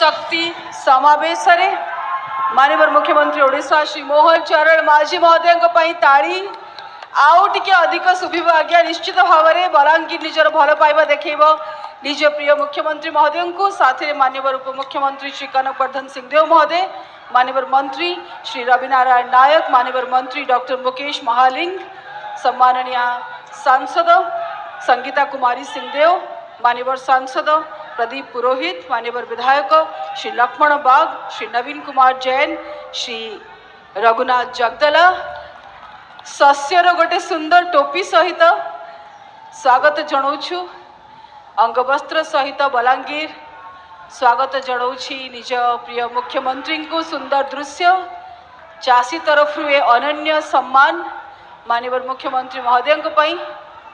शक्ति समावेश माननीय मुख्यमंत्री ओडिशा श्री मोहन चरण माझी महोदय ताड़ी आउ टिके अधिक शुभिब आज्ञा। निश्चित भाव में बलांगीर निजर भल पाइबा देखब निज प्रिय मुख्यमंत्री महोदय को साथ माननीय उपमुख्यमंत्री श्री कनकवर्धन सिंहदेव महोदय, माननीय मंत्री श्री रविनारायण नायक, माननीय मंत्री डॉक्टर मुकेश महालिंग, सम्माननीय सांसद संगीता कुमारी सिंहदेव, माननीय सांसद प्रदीप पुरोहित, माननीय विधायक श्री लक्ष्मण बाग, श्री नवीन कुमार जैन, श्री रघुनाथ जगदला, शस्यर गोटे सुंदर टोपी सहित स्वागत जनाऊँ। अंगवस्त्र सहित बलांगीर स्वागत जनाऊँ निज प्रिय मुख्यमंत्री को। सुंदर दृश्य चाषी तरफ ए अनन्य सम्मान माननीय मुख्यमंत्री महोदय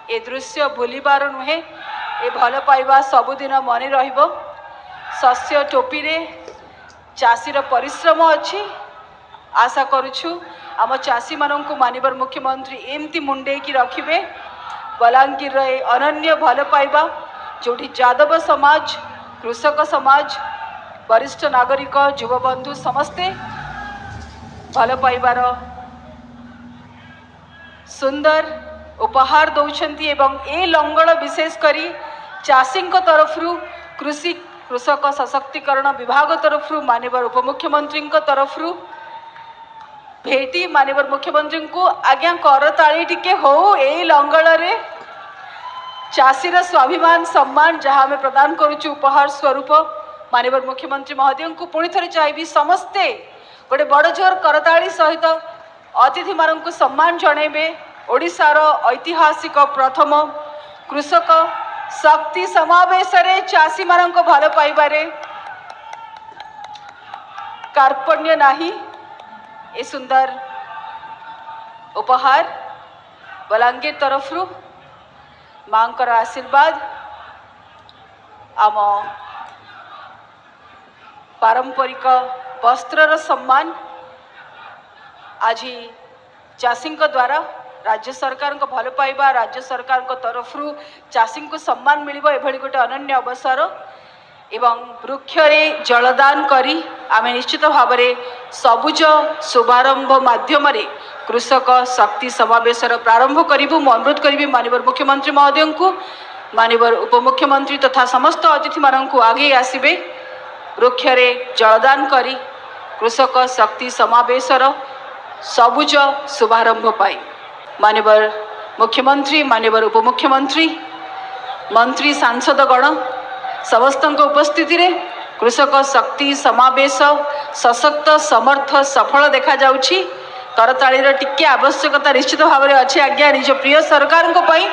ए दृश्य भूलिबार नुहे। ए भल पाइबा सबुदिन मन रहिबो। शस्य टोपी रे चाषीर परिश्रम अच्छी। आशा करुछु आम चाषी मानक माननीय मुख्यमंत्री एमती मुंडे की रखिबे। बलांगीर अनन्य भल पाइबा जोटी यादव समाज, कृषक समाज, वरिष्ठ नागरिक, युवबंधु समस्ते भल पाइबार सुंदर उपहार दौरान एवं ए लंगड़ विशेष करी चाषी तरफ कृषक सशक्तिकरण विभाग तरफ माननीय उपमुख्यमंत्री तरफ भेटी माननीय मुख्यमंत्री को आज्ञा करताली टिके हो। ए लंगड़ रे चाषीर स्वाभिमान सम्मान जहाँ आम प्रदान करुचु उपहार स्वरूप माननीय मुख्यमंत्री महोदय को पुणी थे चाहिए समस्ते गोटे बड़ जोर करताली सहित अतिथि मान को सम्मान जनइबे। ओडिशार ऐतिहासिक प्रथम कृषक शक्ति समावेश चाषी मान भल पाइबारे कार्पण्य नाही। ए सुंदर उपहार बलांगीर तरफ मांकर आशीर्वाद आम पारंपरिक वस्त्रर सम्मान आज चाषी द्वारा राज्य सरकार को भल पाइबा, राज्य सरकार को तरफ चाषी को सम्मान मिलिबो। एभली गोटे अनन्य अवसर एवं वृक्ष रे जलदान करी आमे निश्चित भाव में सबुज शुभारंभ माध्यम कृषक शक्ति समावेशर प्रारंभ करूँ। मु अनुरोध करी माननीय मुख्यमंत्री महोदय को, माननीय उपमुख्यमंत्री तथा समस्त अतिथि मान आगे आसबे वृक्ष रे जलदान करी कृषक शक्ति समावेशर सबुज शुभारंभ पाई। माननीय मुख्यमंत्री, माननीय उपमुख्यमंत्री, मंत्री, सांसदगण समस्त उपस्थिति रे कृषक शक्ति समावेश सशक्त समर्थ सफल देखा जाउछि। करतालीर टिके आवश्यकता निश्चित भाव में अच्छी आज्ञा। निज प्रिय सरकार को पाई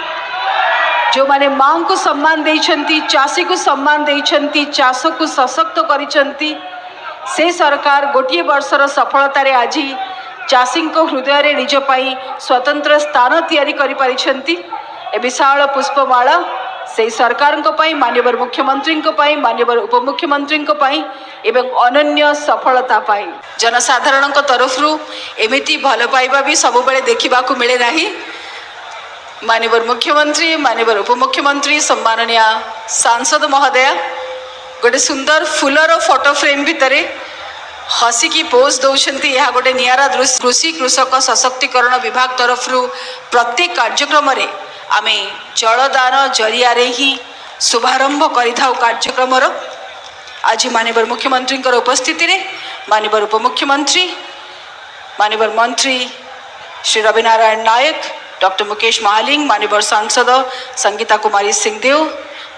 जो माने मां को सम्मान देइछंती, चाषी को सम्मान देइछंती, चाष को सशक्त करिछंती, से सरकार गोटे वर्षर सफलतार आज चाषी हृदय रे निज पाई स्वतंत्र स्थान तैयारी करि परिछंती। ए विशाल पुष्पमाला से सरकार को पाई, माननीय मुख्यमंत्री को पाई, माननीय उपमुख्यमंत्री को पाई एवं अनन्य सफलता पाई जनसाधारण तरफ एमिति भल पाइबा भी सब बेले देखा मिले नहीं। माननीय मुख्यमंत्री, माननीय उपमुख्यमंत्री, सम्माननीय सांसद महोदय गोटे सुंदर फूलर फोटो फ्रेम भितर हसिकी पोज दौरान यह गोटे नियारा दृश्य। कृषि कृषक सशक्तिकरण विभाग तरफ प्रत्येक कार्यक्रम रे आमे जलदान जरिया ही शुभारंभ करिथाउ कार्यक्रमर। आज माननीय मुख्यमंत्री उपस्थिति रे माननीय उपमुख्यमंत्री, माननीय मंत्री श्री रविनारायण नायक, डॉक्टर मुकेश महालिंग, माननीय सांसद संगीता कुमारी सिंहदेव,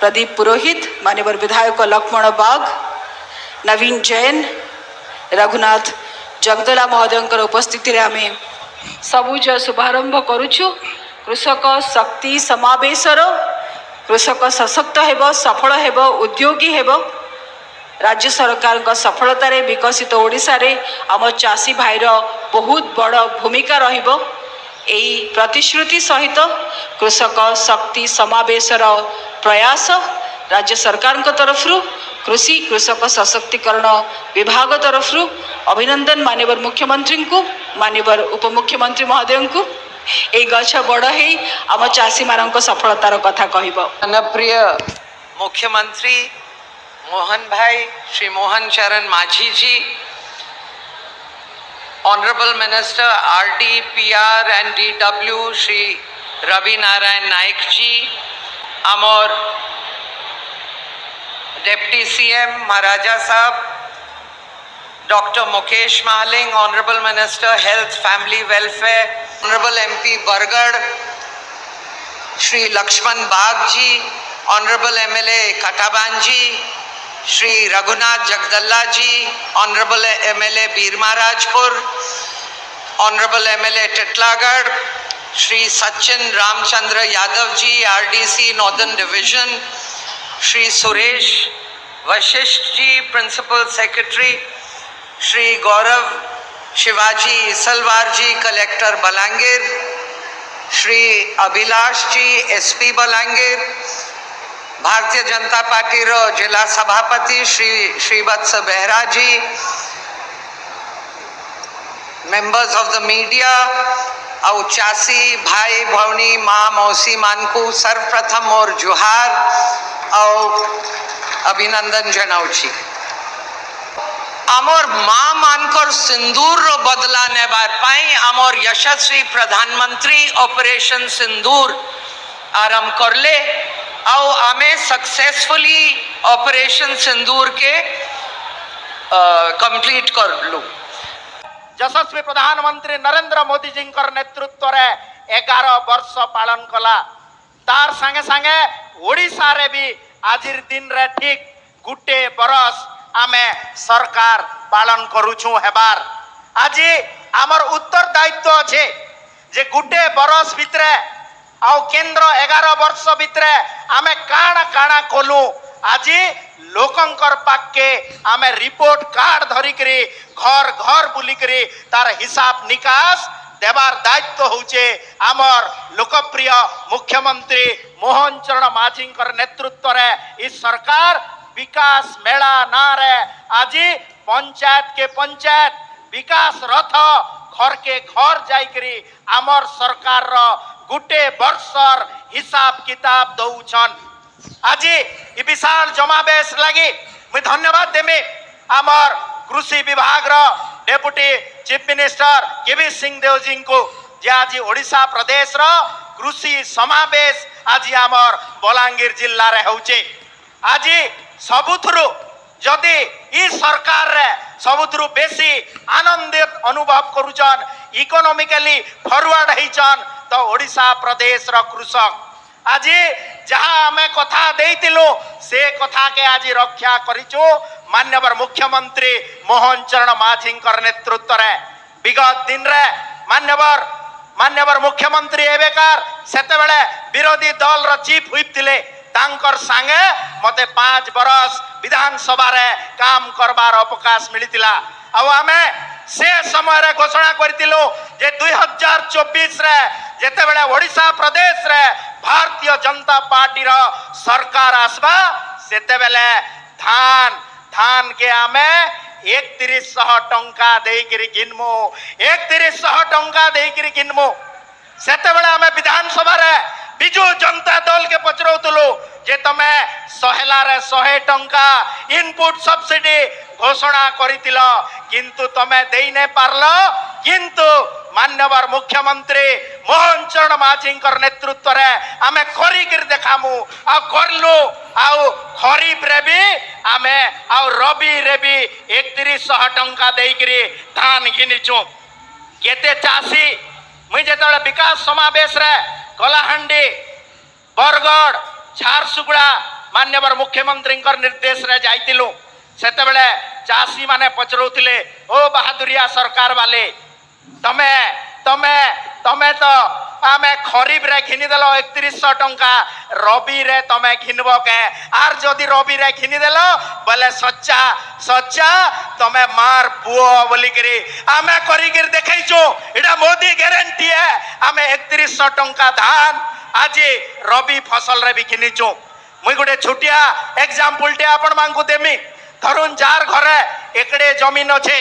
प्रदीप पुरोहित, माननीय विधायक लक्ष्मण बाग, नवीन जैन, रघुनाथ जगदला महोदय उपस्थिति रे आमे सबुज शुभारंभ करुछु। कृषक शक्ति समावेशर कृषक सशक्त हेब, सफल हेब, उद्योगी हेब। राज्य सरकार का सफलता रे विकसित ओडिशा रे आम चाषी भाईर बहुत बड़ भूमिका रहिबो। एई प्रतिश्रुति सहित कृषक शक्ति समावेशर प्रयास राज्य सरकार तरफ कृषि कृषक सशक्तिकरण विभाग तरफ अभिनंदन माननीय मुख्यमंत्री को, माननीय उपमुख्यमंत्री महोदय को। ए गछ बड़ है आम चाषी मान सफलतार कथा कहब। जनप्रिय मुख्यमंत्री मोहन भाई, श्री मोहन चरण माझी जी, Honorable Minister RD, PR and DW, Shri Ravi Narayan Naik ji, Amor Deputy CM Maharaja Sahab, Dr. Mukesh Mahaling, Honorable Minister Health, Family Welfare, Honorable MP Bargad, Shri Lakshman Bagh ji, Honorable MLA Kataban ji, Shri Raghunath Jagdalla ji, Honorable MLA Bir Maharajpur, Honorable MLA Titlagad, Shri Sachin Ramchandra Yadav ji, RDC Northern Division, Shri Suresh Vashisht ji, Principal Secretary, Shri Gaurav Shivaji Isalwar ji, Collector Balangir, Shri Abhilash ji, SP Balangir, Bharatiya Janata party रो जिला सभापति श्री श्रीवत्स बेहरा जी, members of the media और चासी भाई भवनी माँ मौसी मानकू सर्वप्रथम और जुहार और अभिनंदन जनाउची। आमोर माँ मानकर सिंदूर रो बदला नेबार पाई आमोर यशस्वी प्रधानमंत्री ऑपरेशन सिंदूर आरंभ करले और आमे सक्सेसफुली ऑपरेशन सिंदूर के कंप्लीट कर लू। यशस्वी प्रधानमंत्री नरेंद्र मोदी जी नेतृत्व रे 11 वर्ष पालन कला। तार संगे संगे ओडिशा रे भी आजिर दिन रे ठीक गुटे बरस आमे सरकार पालन करूछु हेबार। आज आमर उत्तरदायित्व अच्छे जे गुटे बरस भितरे आउ केंद्र 11 वर्ष भितरे आमे काणा काणा कलु। आज लोकंकर पाके आमे रिपोर्ट कार्ड धरिकरी घर घर बुलिकरी तार हिसाब निकास देवार दायित्व होचे आमर लोकप्रिय मुख्यमंत्री मोहन चरण माझी नेतृत्व रे इस सरकार विकास मेला ना रे आज पंचायत के पंचायत विकास रथ घर के घर जाइकरी आमर सरकार रो गुटे वर्षर हिसाब किताब दौछन। आज ई विशाल जमावेश लगी मुझे धन्यवाद देमी आमर कृषि विभाग रो डेप्यूटी चीफ मिनिस्टर केवी सिंह देव जी को जे आज ओडिशा प्रदेश रो कृषि समावेश आज आमर बलांगीर जिल्ला रे होचे। आज सबुथुरु जदि ई सरकार रे सबुथुरु बेसी आनंदित अनुभव करूचन इकोनॉमिकली फॉरवर्ड हेचन तो ओडिशा प्रदेश रो कृषक। आज जहाँ आमे कथा देइतिलु से कथा के आज रक्षा करिचु माननीय मुख्यमंत्री मोहन चरण माझी नेतृत्व रे। विगत दिन रे माननीय मुख्यमंत्री एवेकार सेते बेले विरोधी दल रो चीफ व्हिप थिले तांकर संगे मते 5 बरस विधानसभा रे काम करबार अवकाश मिलितिला। अब आमे से समय रे घोषणा करतिलु जे 2024 रे जेते बेले ओडिशा प्रदेश रे भारतीय जनता पार्टी रो सरकार आसबा सेते बेले धान के आमे 3100 टंका देइकरी गिनमु 3100 टंका देइकरी गिनमु। सेते बेले आमे विधानसभा रे बिजू जनता दल के पचरौतलु जे तमे 100 टंका इनपुट सब्सिडी घोषणा करितिल किंतु तमे देई नै पारलो। किंतु माननीय मुख्यमंत्री मोहन चरण माझी नेतृत्व रे आमे करी कर देखामु आ करलु आ खरीफ रे भी आमे आ रबी रे भी 3100 टंका देइकरी धान घिनिचु। केते चासी मुई जेतले विकास समावेश रे कलाहांडी बरगढ़ झारसुगुड़ा माननीय मुख्यमंत्री निर्देश रे जाइतिलु सेते बेले चासी माने पचरौतिले ओ बहादुरिया सरकार वाले तमे तमे तमे तो आमे खरीफ रे घिनी देलो 3100 टंका रबी रे तमे घिनबो के आर जदि रबी रे घिनी देलो बोले सच्चा सच्चा तमे मार पुओ बोली करी आमे करी कर देखैछु एटा मोदी गारंटी है। आमे 3100 टंका धान आज रबी फसल रे भी घिनिछु। मुई गोटे छोटिया एग्जांपल टे आपण मांगू देमी धरुन जार घरे एकड़े जमीन अच्छे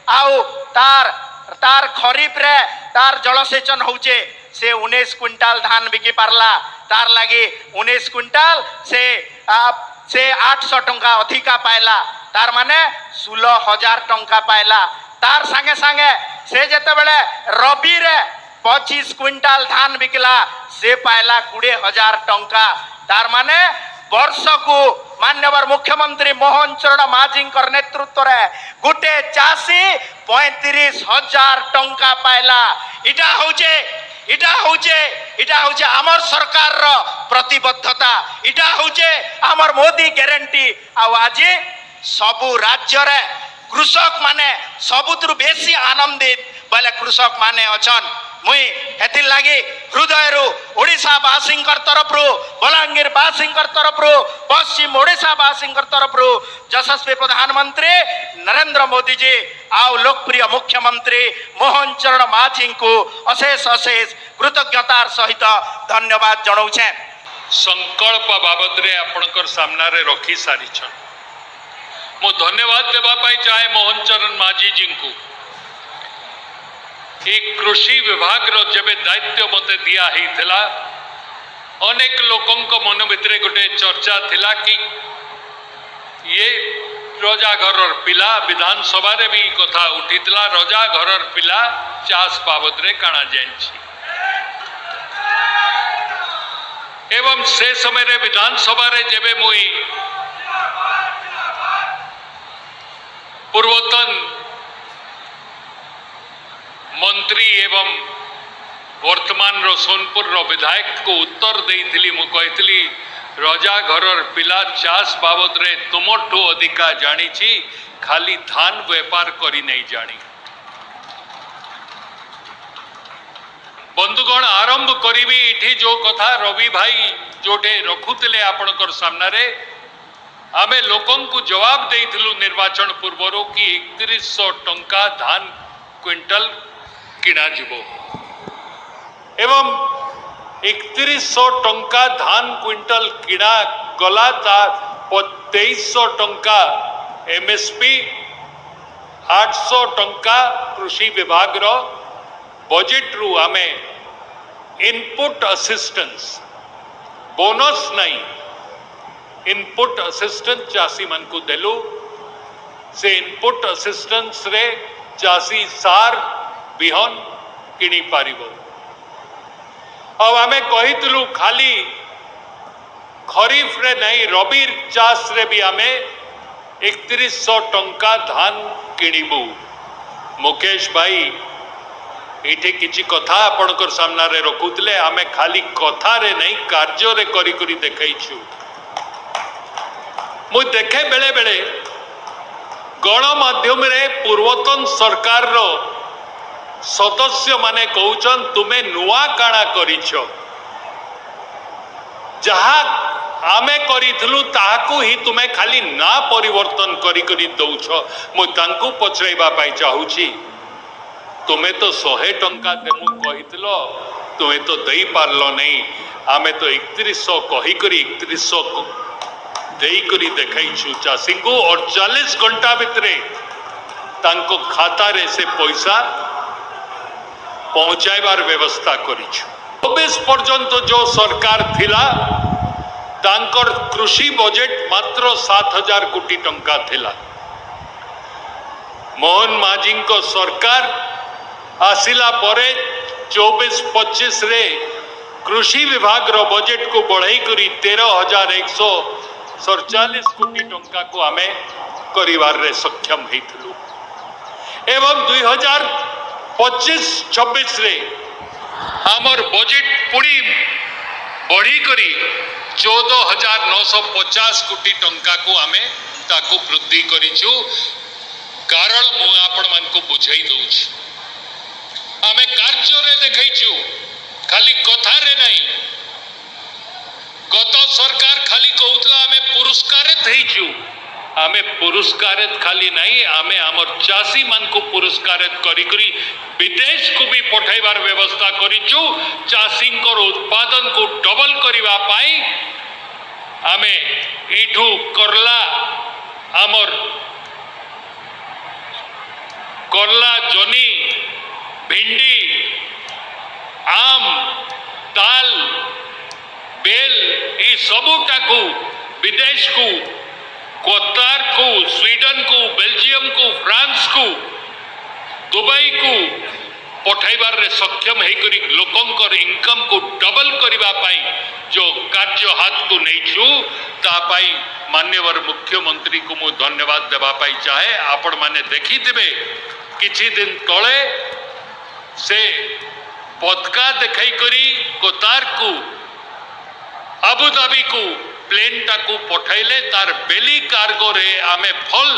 आउ तार खरीफ रे तार जलसेचन होचे से 19 क्विंटाल धान बिकी पारला तार लगी 19 क्विंटाल से से 800 टंका अधिका पाइला तार माने 16,000 टंका पाइला तार संगे संगे से जेते बेले रबी रे 25 क्विंटाल धान बिकला से पाइला 20,000 टंका तार माने वर्ष को मान्यवर मुख्यमंत्री मोहन चरण माझी नेतृत्व रे गोटे चाषी 35,000 टंका पाइला इटा होचे आमर सरकार रो प्रतिबद्धता इटा होचे आमर मोदी गारंटी आज सबु राज्य रे कृषक माने सबुतरु बेसी आनंदित बोले कृषक माने अछन मुई हेतिल लागी हृदय ओडिशा वासी तरफ बलांगीर वासी तरफ पश्चिम ओडिशा वासी तरफ यशस्वी प्रधानमंत्री नरेंद्र मोदी जी आउ लोकप्रिय मुख्यमंत्री मोहन चरण माझी को अशेष अशेष कृतज्ञतार सहित धन्यवाद जनाऊे। संकल्प बाबद रे आपणकर सामना रे रखी सारी मु धन्यवाद देवा पाई चाहे मोहन चरण माझी जी को एक कृषि विभाग रो जबे दायित्व मते दिया ही थिला अनेक लोकों को मन भितरे गोटे चर्चा थिला कि ये रजा घरर पिला विधानसभा रे भी कथा उठितला रजा घरर पिला चाष बाबद रे काना जानछि एवं से समय रे विधानसभा रे जेबे मुई पूर्वतन मंत्री एवं वर्तमान रो सोनपुर रो विधायक को उत्तर देइथिली मु कहितली रजा घरर पिला चाष बाबद रे तुमठो अधिका जानी छी खाली धान व्यापार करी नहीं जानी बंधुगण आरंभ करी इठी जो कथा रवि भाई जोटे रखुतले आपणकर सामना रे आमे लोकों को जवाब देइथिलु निर्वाचन पूर्वरो कि 3100 टंका धान क्विंटल किना जीवो एवं 3100 टंका धान क्विंटल किना गला 2300 टंका एमएसपी 800 टंका कृषि विभाग रो बजेट रु आमे इनपुट असिस्टेंस बोनस नहीं इनपुट असिस्टेंस चाषी मन को देलु से इनपुट असिस्टेंस रे चाषी सार बिहन किनी पारिबो अब आमे कहितलु खाली खरीफ रे नहीं रबी चाष रे भी आमे 3100 टंका धान किनिबु मुकेश भाई एठी किछि कथा आपणकर सामना रे रखुतले आमे खाली कथा रे नहीं कार्य रे करी करी देखैछु मु देखे बेले बेले गणमाध्यम रे पूर्वतन सरकार रो सदस्य माने कहउचन तुमे नुआ काना करिछ जहा आमे करिथलु ताहाकू ही तुमे खाली ना परिवर्तन करी करी दउछ मु तांकू पचराइबा पाई चाहूची तुमे तो 100 टंका देमु कहितलो तुमे तो देई पारलो नहीं आमे तो 3100 कही करी 3100 देई करी देखाइछु चाषी को और 40 घंटा भितरे तांको खाता रे से पैसा पहुंचाइबार व्यवस्था करिछु 24 पर्यंत जो सरकार थिला तांकर कृषि बजेट मात्र 7,000 कोटी टंका थिला मोहन माझी को सरकार आसिला परे 24-25 रे कृषि विभाग रो बजेट को बढ़ाई करी 13,147 कोटी टंका को आमे करिवार रे सक्षम हेतलु एवं 2025-26 रे हमर बजेट पुरी बढ़ी करी 14,950 कोटी टंका को आमे ताको वृद्धि करिछु कारण मु आपण मन को बुझाई दउछि आमे कार्य रे देखैछु खाली कथा रे नहीं गत सरकार खाली कहउतला आमे पुरस्कारित हेइछु आमे पुरस्कारित खाली नहीं आमे हमर चाषी मन को पुरस्कारित करी करी विदेश को भी पठाइबार व्यवस्था करिछु चाषी को उत्पादन को डबल करिवा पाई आमे इठू करला हमर करला जनी भिंडी आम ताल बेल ये सबुटा को विदेश को कतार को स्वीडन को बेल्जियम को फ्रांस को दुबई को पठाइबार रे सक्षम हेकरी लोकंकर इनकम को डबल करिबा पाई जो कार्य हाथ को नैछु ता पाई मान्यवर मुख्यमंत्री को मु धन्यवाद देबा पाई चाहे। आपण माने देखिथिबे किछि दिन तळे से पदका देखाई करी कतार को अबुधाबी को प्लेन टाकू पठाइले तार बेली कार्गो रे आमे फल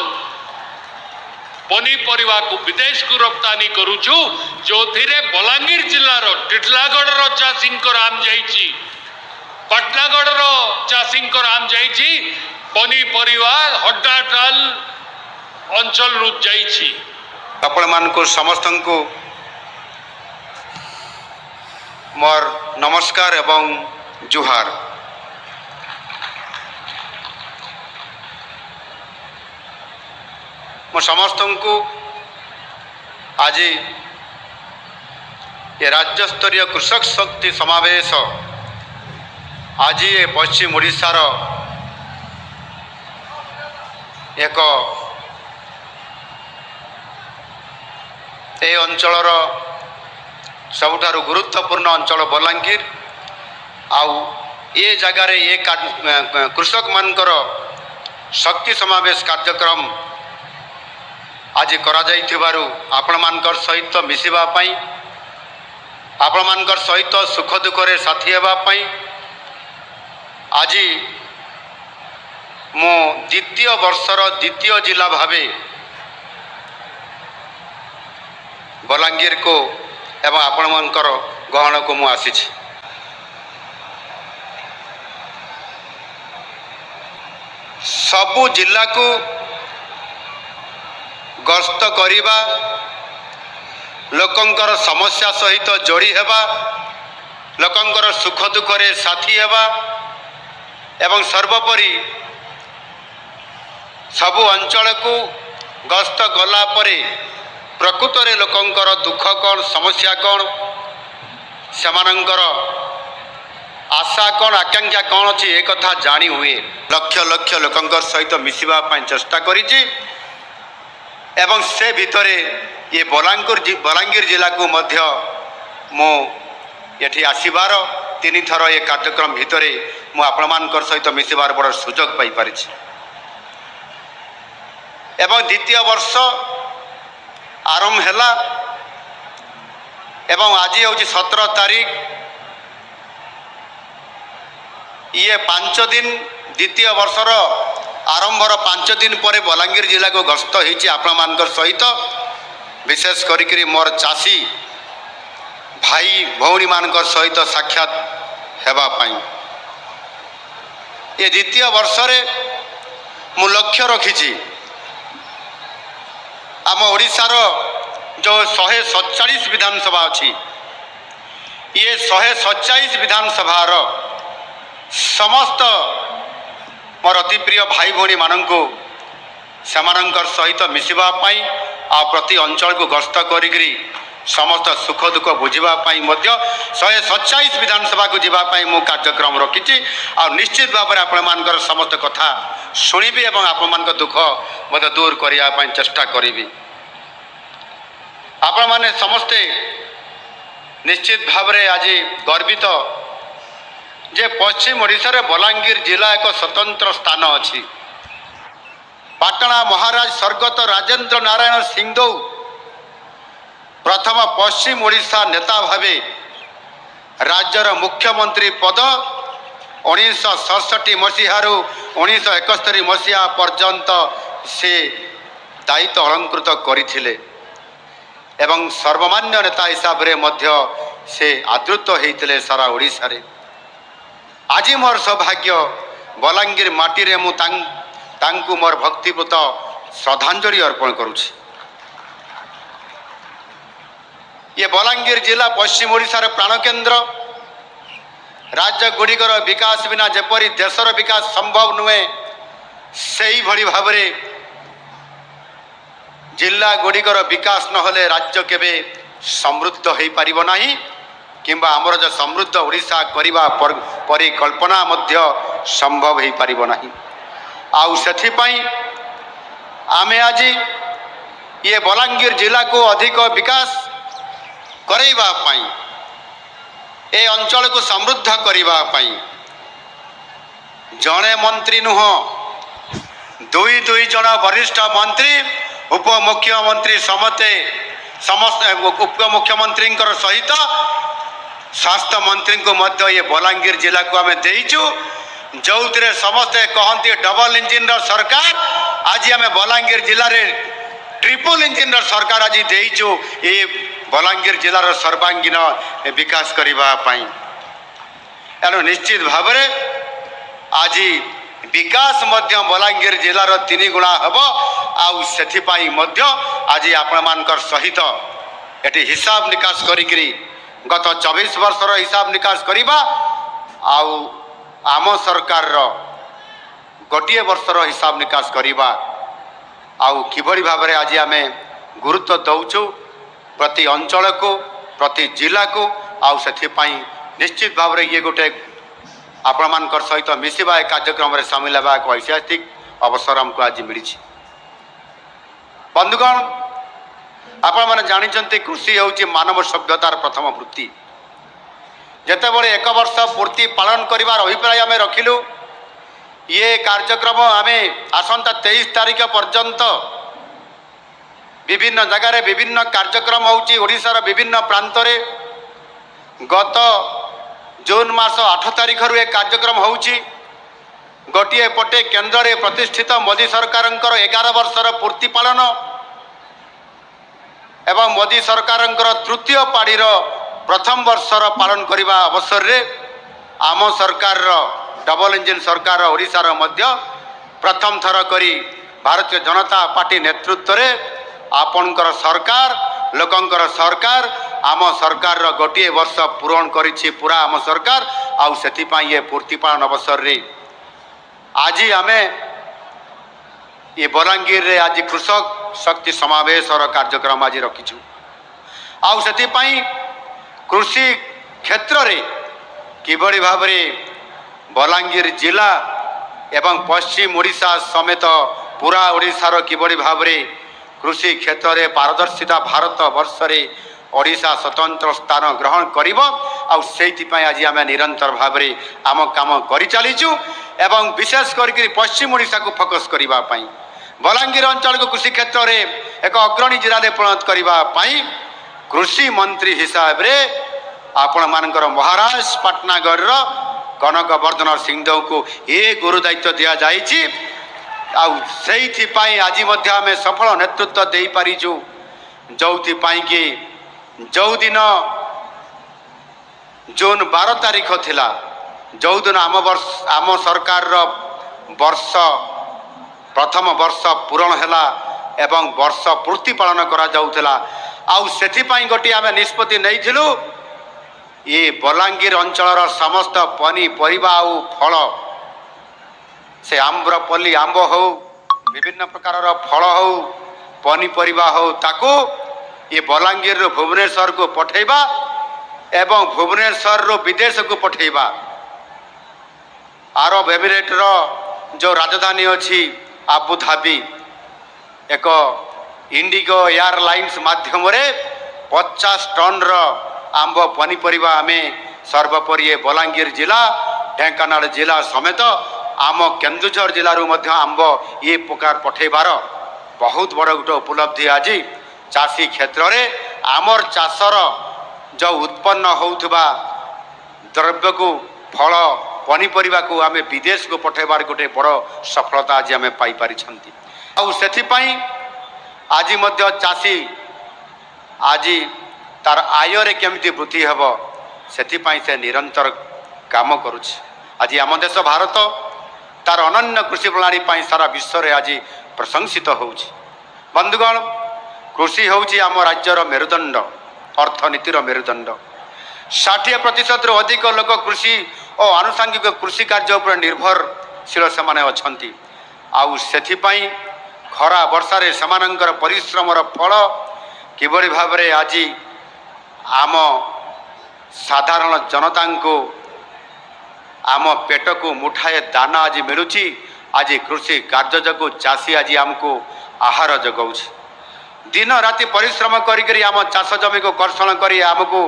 पनीपरिवा को विदेश को रप्तानी करूछु जो थिरे बलांगीर जिल्लार टिटलागढ़ रो चाषींकर आम जाइछि पाटनागढ़ रो चाषींकर आम जाइछि पनीपरिवा हड्डाटाल अंचल रु जाइछि। आपण मानकु समस्तंकु मोर नमस्कार एवं जुहार। मो समस्तंकु आज ये राज्य स्तरीय कृषक शक्ति समावेश आज ये पश्चिम ओडिशार एक ए अंचलर सबुठारु गुरुत्वपूर्ण अंचल बलांगीर आउ ये जगार ये कृषक मानकर शक्ति समावेश कार्यक्रम आज करा जाइथिबारु आपण मानकर सहित मिसिबा पाई आपण मानकर सहित सुख दुख रे साथी हेबा पाई आज मो द्वितीय वर्षर द्वितीय जिला भावे बलांगीर को एवं आपण मानकर गहन को मु आसीछि। सबु जिला को गस्त करिबा लोकंकर समस्या सहित जोड़ी हेबा लोकंकर सुख दुख रे साथी हेबा एवं सर्वोपरि सबु अंचल को गस्त गला परे प्रकृत रे लोकंकर दुख कौन समस्या कौन सेमानंकर आशा कौन आकांक्षा कौन अच्छी एक कथा जानी हुए लक्ष लक्ष लोकंकर सहित मिसिबा पाई चेष्टा करिछि एवं से भितरे ये बलांगीर जिला को मध्य मो ये आसबार 3 थर ये कार्यक्रम भितरे मु आपण मानकर सहित मिसिबार बड़ सुजोग पाई परिछि एवं द्वितीय वर्ष आरंभ हैला एवं आज हूँ 17 तारीख ये 5 दिन द्वितीय वर्षर आरंभर 5 दिन पर बलांगीर जिला को गस्त होती आपण मानकर सहित विशेष करी मोर चाषी भाई भौणी मानकर सहित साक्षात हेबा पाई ये द्वितीय वर्ष रे मु लक्ष्य रखी आम ओडिशार जो 147 विधानसभा अच्छी ये 147 विधानसभार समस्त मोर अति प्रिय भाई भौणी मानंको सेमानंकर सहित मिसिबा पाई आ प्रति अंचल को गस्त करी समस्त सुख दुख बुझा 147 विधानसभा को जीवाई मु कार्यक्रम रखी आ निश्चित भाव में आपण समस्त कथा शुणिबी और आपण दुख मत दूर करने चेष्टा करी आपण माने समस्ते निश्चित भाव में आज गर्वित जे पश्चिम ओडिशा रे बलांगीर जिला एक स्वतंत्र स्थान अच्छी पाटना महाराज स्वर्गत राजेंद्र नारायण सिंहदेव प्रथम पश्चिम ओडिशा नेता भावे राज्यर मुख्यमंत्री पद 1967 मसीहारू 1971 मसीहा पर्यंत से दायित्व अलंकृत करथिले एवं सर्वमान्य नेता हिसाब रे मध्य से आदृत होइतिले सारा ओडिशा रे। आज मोर सौभाग्य बलांगीर माटी रे मु तांकु मोर भक्तिपूत श्रद्धांजलि अर्पण करुछि। ये बलांगीर जिला पश्चिम ओडिशार प्राणकेन्द्र राज्य गुड़िकर विकास बिना जेपरी देशर विकास संभव नुहे से भली भाव जिला गुड़िकर विकास नहले राज्य केबे समृद्ध हो पारिबो नाही किंबा आमर जो समृद्ध ओडिशा करने परिकल्पना मध्य संभव हो पार ना। आउ से आमे आज ये बलांगीर जिला को अधिक विकास करैबा पाई, ए अंचल को समृद्ध करबा पाई जड़े मंत्री नुह दुई दुई जन वरिष्ठ मंत्री उपमुख्यमंत्री समस्त उपमुख्यमंत्री सहित स्वास्थ्य मंत्री को मध्य ये बलांगीर जिला को आम देचु, जो समस्ते कहते डबल इंजिन सरकार। आज आम बलांगीर जिले में ट्रिपल इंजिन सरकार आज देचु ये बलांगीर जिलार सर्वांगीन विकास करने। एणु निश्चित भाव आज विकास मध्य बलांगीर जिलार 3 गुणा हम। आउपाई आज आपण सहित ये हिसाब निकास करी गत 24 वर्षर हिसाब निकास करवा आम सरकार गोटे वर्षर हिसाब निकास करवा किभली भाव में आज आम गुरुत्व दौचु प्रति अंचल को प्रति जिला को आउपाई निश्चित भाव में ये गोटे आपण मान सहित मिसवा कार्यक्रम में सामिल होगा एक ऐतिहासिक अवसर हमको आज मिली। बंधुगण आपण मैंने जानते कृषि हूँ मानव सभ्यतार प्रथम वृत्ति। जितेबाला 1 वर्ष पूर्ति पालन कर अभिप्राय आम रखिलु ये कार्यक्रम आम आसंता 23 तारीख पर्यंत विभिन्न जगार विभिन्न कार्यक्रम होशार विभिन्न प्रांत रे। गत जून मास 8 तारीख रु एक कार्यक्रम होची। गोटे पटे केन्द्र में प्रतिष्ठित मोदी सरकार 11 वर्षर पूर्ति पालन एवं मोदी सरकार तृतीय पाड़ी प्रथम वर्षर पालन करने अवसर रे आम सरकार डबल इंजिन सरकार ओडिशार मध्य प्रथम थर करी भारतीय जनता पार्टी नेतृत्व रे आपणकर सरकार लोकंकर सरकार आम सरकार गोटे वर्ष पूरण करिछि पूरा आम सरकार आउ सेथिपाई ये पूर्ति पालन अवसर रे आज आमे ये बलांगीर रे आज कृषक शक्ति समावेश और कार्यक्रम आज रखीचु। आउ सेथिपाई कृषि क्षेत्र रे किभली भाव में बलांगीर जिला एवं पश्चिम ओडिशा समेत पूरा ओडिशार किभली भाव में कृषि क्षेत्र में पारदर्शिता भारत वर्ष रे ओडिशा स्वतंत्र स्थान ग्रहण करिब। आउ सेइथिपाई आज आम निरंतर भाव में आम काम करि चलीचु एवं विशेष करके पश्चिम ओडिशा को फोकस करबा पई बलांगीर अंचल को कृषि क्षेत्र में एक अग्रणी जिला में परिणत करने कृषि मंत्री हिसाब रे आपण मानकर महाराज पाटनागढ़ कनक वर्धन सिंहदेव को ये गुरु दायित्व दिया जाइछि। आउपाई आज आम सफल नेतृत्व दे पारिछु जो कि जो दिन जून 12 तारीख थिला जो दिन आम सरकार वर्ष प्रथम वर्ष पूरण हैला एवं वर्ष पूर्ति पालन करा जाउथला। आउ सेथिपाई गोटे आम निष्पत्ति नैथिलु ये बलांगीर अंचलर समस्त पनीपरिबा आउ फल से आम्रपल्ली आंब हो विभिन्न प्रकार फल हो पनीपरिबा हो ताकू ये बलांगीर रो भुवनेश्वर को पठेबा एवं भुवनेश्वर रो विदेश को पठेबा। अरब एमिरेट रो जो राजधानी अच्छी आबुधाबी एक इंडिगो एयरलाइंस माध्यम रे 50 टन रो आंब पनीपरिबा आमे सर्वोपरि ये बलांगीर जिला ढेंकानाल जिला समेत आम केन्दुझर जिलू आंब ये प्रकार पठेबार बहुत बड़ गोटे उपलब्धि आज चाषी क्षेत्र में आमर चाषर जो उत्पन्न होउथबा द्रव्य को फल पनीपरिबा को आम विदेश को पठेबार गोटे बड़ सफलता आज आम पाई पारिछंती। आउ सेथिपाई आज मध्य चाषी आज तार आय रे केमिति वृद्धि हेब सेथिपाई से निरंतर काम करुछि। आज आम देश भारत तार अनन्य कृषि प्रणाली पाई सारा विश्व रे आज प्रशंसित होउछि। बंधुगण कृषि होउछि आम राज्यर मेरुदंड अर्थनीतिर मेरुदंड। 60% रु अधिक लोक कृषि और आनुषंगिक कृषि कार्य उपर निर्भरशील से अछंती। आउ सेथिपाई खरा वर्षा रे समानंकर परिश्रमर फल किभली भाव रे आज आम ସାଧାରଣ ଜନତାଙ୍କୁ ଆମ ପେଟକୁ ମୁଠାଏ ଦାନା ଆଜି ମିଳୁଛି। ଆଜି କୃଷି କାର୍ଯ୍ୟ ଯୋଗୁଁ ଚାଷୀ ଆଜି ଆମକୁ ଆହାର ଯୋଗାଉଛି। ଦିନ ରାତି ପରିଶ୍ରମ କରିକରି ଆମ ଚାଷ ଜମିକୁ କର୍ଷଣ କରି ଆମକୁ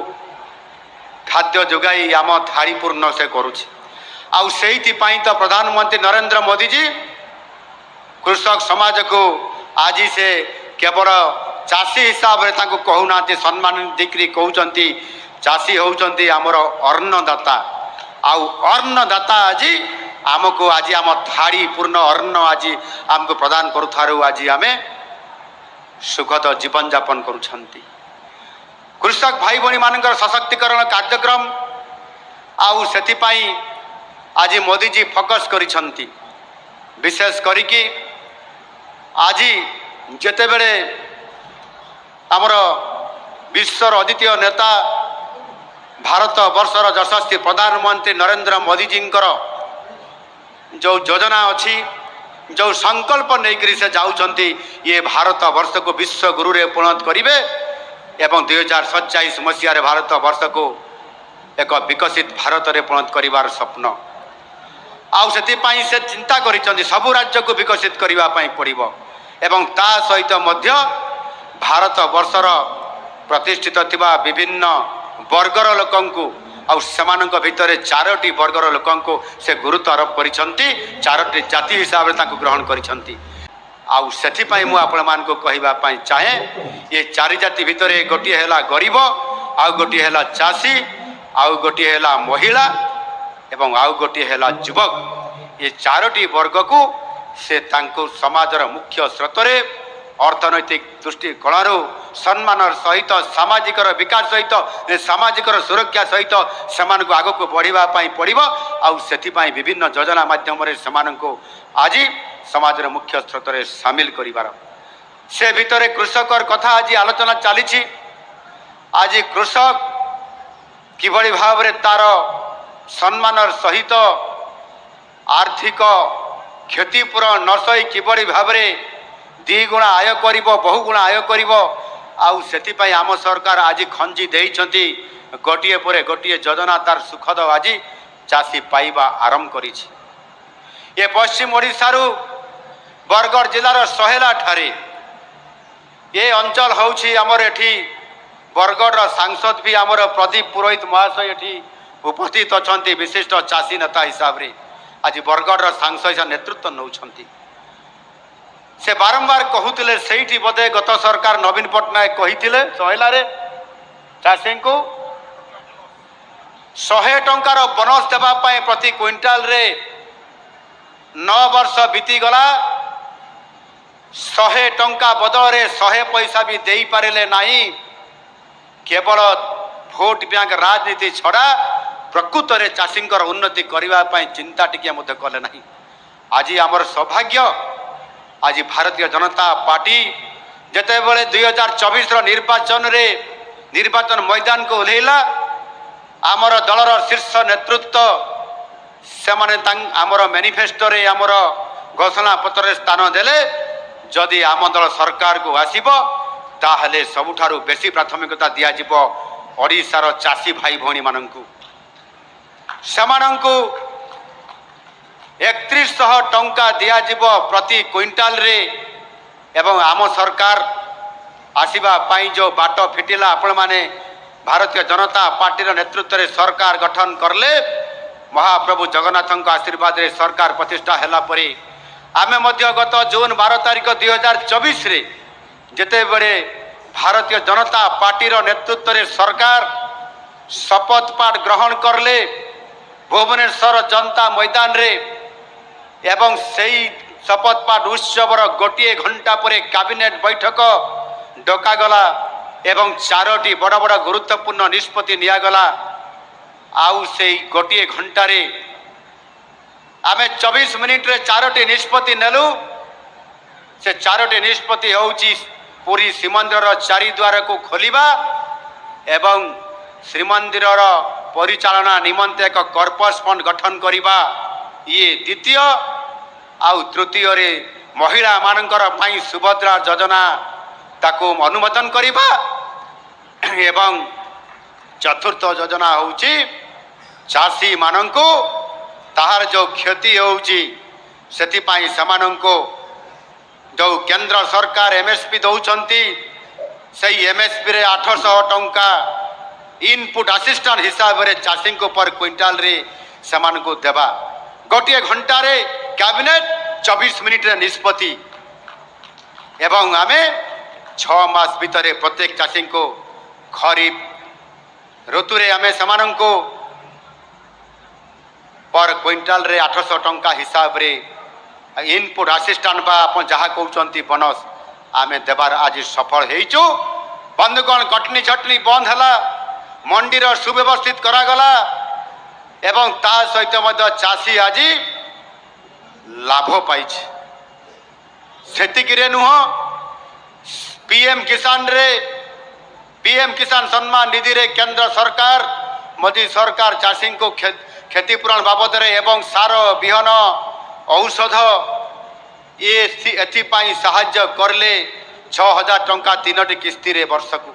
ଖାଦ୍ୟ ଯୋଗାଇ ଆମ ଥାଳି ପୂର୍ଣ୍ଣ ସେ କରୁଛି। ଆଉ ସେଇଥିପାଇଁ ତ ପ୍ରଧାନମନ୍ତ୍ରୀ ନରେନ୍ଦ୍ର ମୋଦିଜୀ କୃଷକ ସମାଜକୁ ଆଜି ସେ କେବଳ ଚାଷୀ ହିସାବରେ ତାଙ୍କୁ କହୁନାହାନ୍ତି, ସମ୍ମାନ ଦେଇକରି କହୁଛନ୍ତି ଚାଷୀ ହେଉଛନ୍ତି ଆମର ଅନ୍ନଦାତା। ଆଉ ଅନ୍ନଦାତା ଆଜି ଆମକୁ ଆଜି ଆମ ଥାଳି ପୂର୍ଣ୍ଣ ଅନ୍ନ ଆଜି ଆମକୁ ପ୍ରଦାନ କରୁଥିବାରୁ ଆଜି ଆମେ ସୁଖଦ ଜୀବନଯାପନ କରୁଛନ୍ତି। କୃଷକ ଭାଇ ଭଉଣୀମାନଙ୍କର ସଶକ୍ତିକରଣ କାର୍ଯ୍ୟକ୍ରମ ଆଉ ସେଥିପାଇଁ ଆଜି ମୋଦିଜୀ ଫୋକସ୍ କରିଛନ୍ତି। ବିଶେଷ କରିକି ଆଜି ଯେତେବେଳେ ଆମର ବିଶ୍ୱର ଅଦ୍ୱିତୀୟ ନେତା ଭାରତ ବର୍ଷର ଯଶସ୍ୱୀ ପ୍ରଧାନମନ୍ତ୍ରୀ ନରେନ୍ଦ୍ର ମୋଦିଜୀଙ୍କର ଯେଉଁ ଯୋଜନା ଅଛି, ଯେଉଁ ସଂକଳ୍ପ ନେଇକରି ସେ ଯାଉଛନ୍ତି, ଇଏ ଭାରତ ବର୍ଷକୁ ବିଶ୍ୱଗୁରୁରେ ପରିଣତ କରିବେ ଏବଂ 2047 ମସିହାରେ ଭାରତ ବର୍ଷକୁ ଏକ ବିକଶିତ ଭାରତରେ ପରିଣତ କରିବାର ସ୍ୱପ୍ନ। ଆଉ ସେଥିପାଇଁ ସେ ଚିନ୍ତା କରିଛନ୍ତି ସବୁ ରାଜ୍ୟକୁ ବିକଶିତ କରିବା ପାଇଁ ପଡ଼ିବ ଏବଂ ତା ସହିତ ମଧ୍ୟ ଭାରତ ବର୍ଷର ପ୍ରତିଷ୍ଠିତ ଥିବା ବିଭିନ୍ନ ବର୍ଗର ଲୋକଙ୍କୁ ଆଉ ସେମାନଙ୍କ ଭିତରେ 4ଟି ବର୍ଗର ଲୋକଙ୍କୁ ସେ ଗୁରୁତ୍ୱ ଆରୋପ କରିଛନ୍ତି, 4ଟି ଜାତି ହିସାବରେ ତାଙ୍କୁ ଗ୍ରହଣ କରିଛନ୍ତି। ଆଉ ସେଥିପାଇଁ ମୁଁ ଆପଣମାନଙ୍କୁ କହିବା ପାଇଁ ଚାହେଁ, ଏ 4 ଜାତି ଭିତରେ ଗୋଟିଏ ହେଲା ଗରିବ, ଆଉ ଗୋଟିଏ ହେଲା ଚାଷୀ, ଆଉ ଗୋଟିଏ ହେଲା ମହିଳା ଏବଂ ଆଉ ଗୋଟିଏ ହେଲା ଯୁବକ। ଏ 4ଟି ବର୍ଗକୁ ସେ ତାଙ୍କୁ ସମାଜର ମୁଖ୍ୟ ସ୍ରୋତରେ ଅର୍ଥନୈତିକ ଦୃଷ୍ଟିକୋଣରୁ ସମ୍ମାନର ସହିତ ସାମାଜିକର ବିକାଶ ସହିତ ସାମାଜିକର ସୁରକ୍ଷା ସହିତ ସେମାନଙ୍କୁ ଆଗକୁ ବଢ଼ିବା ପାଇଁ ପଡ଼ିବ। ଆଉ ସେଥିପାଇଁ ବିଭିନ୍ନ ଯୋଜନା ମାଧ୍ୟମରେ ସେମାନଙ୍କୁ ଆଜି ସମାଜର ମୁଖ୍ୟ ସ୍ରୋତରେ ସାମିଲ କରିବାର। ସେ ଭିତରେ କୃଷକର କଥା ଆଜି ଆଲୋଚନା ଚାଲିଛି। ଆଜି କୃଷକ କିଭଳି ଭାବରେ ତାର ସମ୍ମାନର ସହିତ ଆର୍ଥିକ କ୍ଷତିପୂରଣ ନ ସହି କିଭଳି ଭାବରେ 2 ଗୁଣା ଆୟ କରିବ, ବହୁ ଗୁଣା ଆୟ କରିବ। ଆଉ ସେଥିପାଇଁ ଆମ ସରକାର ଆଜି ଖଞ୍ଜି ଦେଇଛନ୍ତି ଗୋଟିଏ ପରେ ଗୋଟିଏ ଯୋଜନା, ତାର ସୁଖଦ ଆଜି ଚାଷୀ ପାଇବା ଆରମ୍ଭ କରିଛି। ଏ ପଶ୍ଚିମ ଓଡ଼ିଶାରୁ ବରଗଡ଼ ଜିଲ୍ଲାର ସହେଲା ଠାରେ ଏ ଅଞ୍ଚଳ ହେଉଛି ଆମର ଏଠି ବରଗଡ଼ର ସାଂସଦ ବି ଆମର ପ୍ରଦୀପ ପୁରୋହିତ ମହାଶୟ ଏଠି ଉପସ୍ଥିତ ଅଛନ୍ତି ବିଶିଷ୍ଟ ଚାଷୀ ନେତା ହିସାବରେ। ଆଜି ବରଗଡ଼ର ସାଂସଦ ହିସାବରେ ନେତୃତ୍ୱ ନେଉଛନ୍ତି। ସେ ବାରମ୍ବାର କହୁଥିଲେ, ସେଇଠି ବୋଧେ ଗତ ସରକାର ନବୀନ ପଟ୍ଟନାୟକ କହିଥିଲେ ସହେଲାରେ ଚାଷୀଙ୍କୁ 100 ଟଙ୍କାର ବୋନସ ଦେବା ପାଇଁ ପ୍ରତି କ୍ୱିଣ୍ଟାଲରେ 9 ବର୍ଷ ବିତିଗଲା। 100 ଟଙ୍କା ବଦଳରେ 100 ପଇସା ବି ଦେଇପାରିଲେ ନାହିଁ। କେବଳ ଭୋଟ ବ୍ୟାଙ୍କ ରାଜନୀତି ଛଡ଼ା ପ୍ରକୃତରେ ଚାଷୀଙ୍କର ଉନ୍ନତି କରିବା ପାଇଁ ଚିନ୍ତା ଟିକିଏ ମଧ୍ୟ କଲେ ନାହିଁ। ଆଜି ଆମର ସୌଭାଗ୍ୟ, ଆଜି ଭାରତୀୟ ଜନତା ପାର୍ଟି ଯେତେବେଳେ 2024ର ନିର୍ବାଚନରେ ନିର୍ବାଚନ ମଇଦାନକୁ ଓହ୍ଲେଇଲା, ଆମର ଦଳର ଶୀର୍ଷ ନେତୃତ୍ୱ ସେମାନେ ଆମର ମ୍ୟାନିଫେଷ୍ଟୋରେ ଆମର ଘୋଷଣାପତ୍ରରେ ସ୍ଥାନ ଦେଲେ, ଯଦି ଆମ ଦଳ ସରକାରକୁ ଆସିବ ତାହେଲେ ସବୁଠାରୁ ବେଶୀ ପ୍ରାଥମିକତା ଦିଆଯିବ ଓଡ଼ିଶାର ଚାଷୀ ଭାଇ ଭଉଣୀମାନଙ୍କୁ। ସେମାନଙ୍କୁ 3100 ଟଙ୍କା ଦିଆଯିବ ପ୍ରତି କ୍ୱିଣ୍ଟାଲରେ। ଏବଂ ଆମ ସରକାର ଆସିବା ପାଇଁ ଯେଉଁ ବାଟ ଫିଟିଲା, ଆପଣମାନେ ଭାରତୀୟ ଜନତା ପାର୍ଟିର ନେତୃତ୍ୱରେ ସରକାର ଗଠନ କଲେ, ମହାପ୍ରଭୁ ଜଗନ୍ନାଥଙ୍କ ଆଶୀର୍ବାଦରେ ସରକାର ପ୍ରତିଷ୍ଠା ହେଲା ପରେ ଆମେ ମଧ୍ୟ ଗତ ଜୁନ 12 ତାରିଖ 2024ରେ ଯେତେବେଳେ ଭାରତୀୟ ଜନତା ପାର୍ଟିର ନେତୃତ୍ୱରେ ସରକାର ଶପଥ ପାଠ ଗ୍ରହଣ କଲେ ଭୁବନେଶ୍ୱର ଜନତା ମଇଦାନରେ, ଏବଂ ସେହି ଶପଥ ପାଠ ଉତ୍ସବର ଗୋଟିଏ ଘଣ୍ଟା ପରେ କ୍ୟାବିନେଟ୍ ବୈଠକ ଡକାଗଲା ଏବଂ 4ଟି ବଡ଼ ବଡ଼ ଗୁରୁତ୍ୱପୂର୍ଣ୍ଣ ନିଷ୍ପତ୍ତି ନିଆଗଲା। ଆଉ ସେଇ ଗୋଟିଏ ଘଣ୍ଟାରେ ଆମେ 24 ମିନିଟରେ 4ଟି ନିଷ୍ପତ୍ତି ନେଲୁ। ସେ 4ଟି ନିଷ୍ପତ୍ତି ହେଉଛି ପୁରୀ ଶ୍ରୀମନ୍ଦିରର 4 ଦ୍ୱାରକୁ ଖୋଲିବା ଏବଂ ଶ୍ରୀମନ୍ଦିରର ପରିଚାଳନା ନିମନ୍ତେ ଏକ କର୍ପସ ଫଣ୍ଡ ଗଠନ କରିବା, ଇଏ ଦ୍ୱିତୀୟ। ଆଉ ତୃତୀୟରେ ମହିଳାମାନଙ୍କର ପାଇଁ ସୁଭଦ୍ରା ଯୋଜନା ତାକୁ ଅନୁମୋଦନ କରିବା ଏବଂ चतुर्थ योजना होउची चाषी मानंको ताहार जो क्षति होउची सेतिपाई समानंको जो केंद्र सरकार एमएसपी दौचंती सही एमएसपी रे 800 टंका इनपुट असिस्टेंट हिसाब रे चाषी को पर क्विंटाल रे समान को देवा गोटे घंटा रे कैबिनेट 24 मिनिट रे निष्पत्ति एवं आमे 6 मास भीतर प्रत्येक चाषी को खरीफ ऋतु रे आमे समान को पर क्विंटाल रे 800 टंका हिसाब रे इनपुट असिस्टेंट बा अपन जहाँ कहते बोनस आमे देवार आज सफल होइचु। बंधुगण कटनी छटनी बंद है मंडी सुव्यवस्थित करागला एवं ता सहित मध्य चाषी आज लाभ पाई सेतिकिरे नुह पीएम किसान सम्मान निधि रे केंद्र सरकार मोदी सरकार चाषी को क्षतिपूरण बाबद एवं सार बिहन औषध ये एथिपाई साहाय्य करले 6000 टंका 3टी किस्ती रे वर्ष को